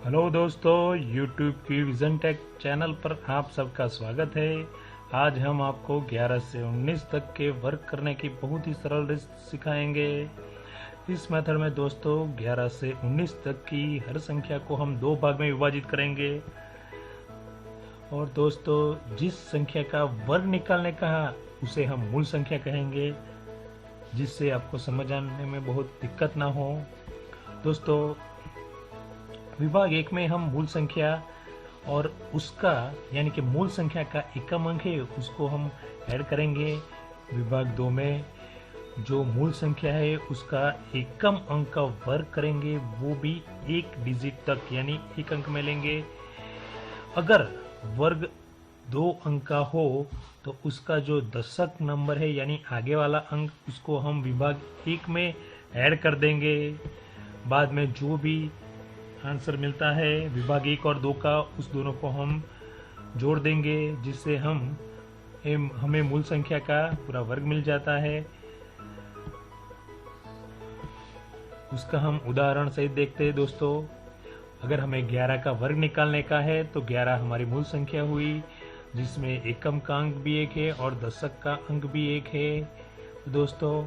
Hello दोस्तों, YouTube की vision take channel पर आप सबका स्वागत है। आज हम आपको 11 से 19 तक के वर्क करने की बहुत ही सरल लिस्ट सिखाएंगे। इस मेथड में दोस्तों 11 से 19 तक की हर संख्या को हम दो भाग में विभाजित करेंगे और दोस्तों जिस संख्या का वर्ग निकालने का उसे हम मूल संख्या कहेंगे, जिससे आपको समझ आने में बहुत दिक्कत ना हो। दोस्तों विभाग एक में हम मूल संख्या और उसका यानी कि मूल संख्या का एकम अंक है उसको हम ऐड करेंगे। विभाग दो में जो मूल संख्या है उसका एकम अंक का वर्ग करेंगे, वो भी एक डिजिट तक यानी एक अंक में लेंगे। अगर वर्ग दो अंक का हो तो उसका जो दशक नंबर है यानी आगे वाला अंक उसको हम विभाग एक में ऐड कर देंगे। बाद में जो भी आंसर मिलता है विभाग एक और दो का, उस दोनों को हम जोड़ देंगे, जिससे हमें मूल संख्या का पूरा वर्ग मिल जाता है। उसका हम उदाहरण सहित देखते हैं दोस्तों। अगर हमें 11 का वर्ग निकालने का है तो 11 हमारी मूल संख्या हुई, जिसमें एकम का अंक भी एक है और दशक का अंक भी एक है। दोस्तों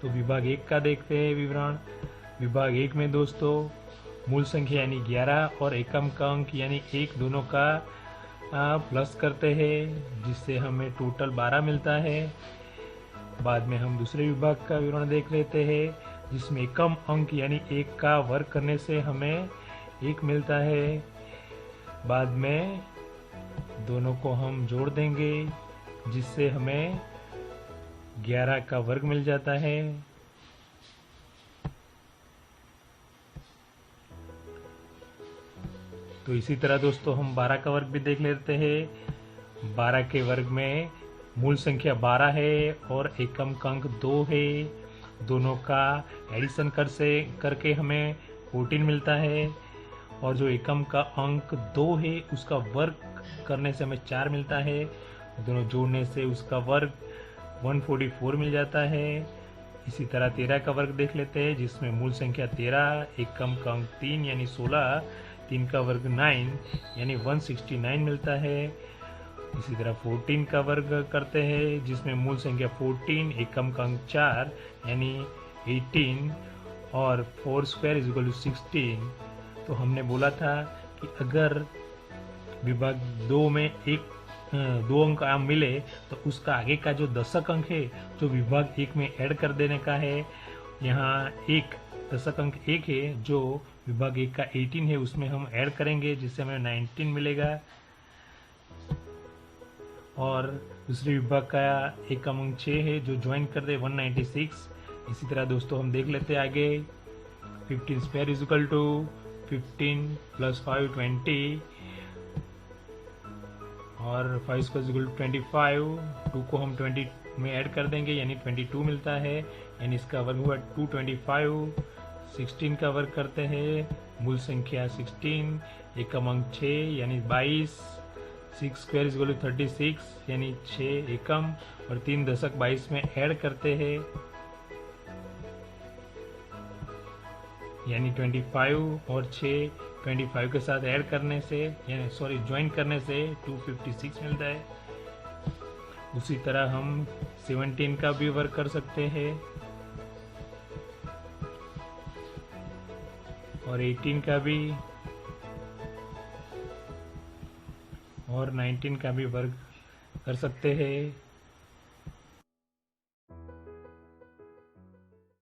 तो विभाग एक का देखते हैं विवरण। विभाग एक में दोस्तों मूल संख्या यानी 11 और एकम का अंक यानी एक दोनों का प्लस करते हैं, जिससे हमें टोटल 12 मिलता है। बाद में हम दूसरे विभाग का विवरण देख लेते हैं, जिसमें एकम अंक यानी एक का वर्ग करने से हमें एक मिलता है। बाद में दोनों को हम जोड़ देंगे, जिससे हमें 11 का वर्ग मिल जाता है। तो इसी तरह दोस्तों हम 12 का वर्ग भी देख लेते हैं। 12 के वर्ग में मूल संख्या 12 है और एकम का अंक 2 है। दोनों का एडिशन करके हमें 14 मिलता है और जो एकम का अंक 2 है उसका वर्ग करने से हमें 4 मिलता है। दोनों जोड़ने से उसका वर्ग 144 मिल जाता है। इसी तरह 13 का वर्ग देख लेते हैं, जिसमें मूल संख्या 13, एकम का अंक 3 यानी 16, 3 का वर्ग 9 यानी 169 मिलता है। इसी तरह 14 का वर्ग करते हैं, जिसमें मूल संख्या 14, एकम का अंक 4 यानी 18 और 4 स्क्वायर इज इक्वल टू 16। तो हमने बोला था कि अगर विभाग दो में दो अंक मिले तो उसका आगे का जो दशक अंक है जो विभाग एक में ऐड कर देने का है। यहाँ एक दशक अंक एक है जो विभाग एक का 18 है, उसमें हम ऐड करेंगे, जिससे हमें 19 मिलेगा। और दूसरे विभाग का एकम अंक 6 है जो ज्वाइन कर दे 196। इसी तरह दोस्तों हम देख लेते हैं आगे। 15 square is equal to 15 plus 5 20 और 5 स्क्वायर इज इक्वल टू 25। 2 को हम 20 में ऐड कर देंगे यानी 22 मिलता है, यानी इसका वर्ग हुआ 225। 16 का वर्ग करते हैं, मूल संख्या 16, एकम अंक 6 यानी 22। 6 स्क्वायर इज इक्वल टू 36 यानी 6 एकम और 3 दशक 22 में ऐड करते हैं यानी 25 और 6 25 के साथ ऐड करने से ज्वाइन करने से 256 मिलता है। उसी तरह हम 17 का भी वर्क कर सकते हैं और 18 का भी और 19 का भी वर्क कर सकते हैं।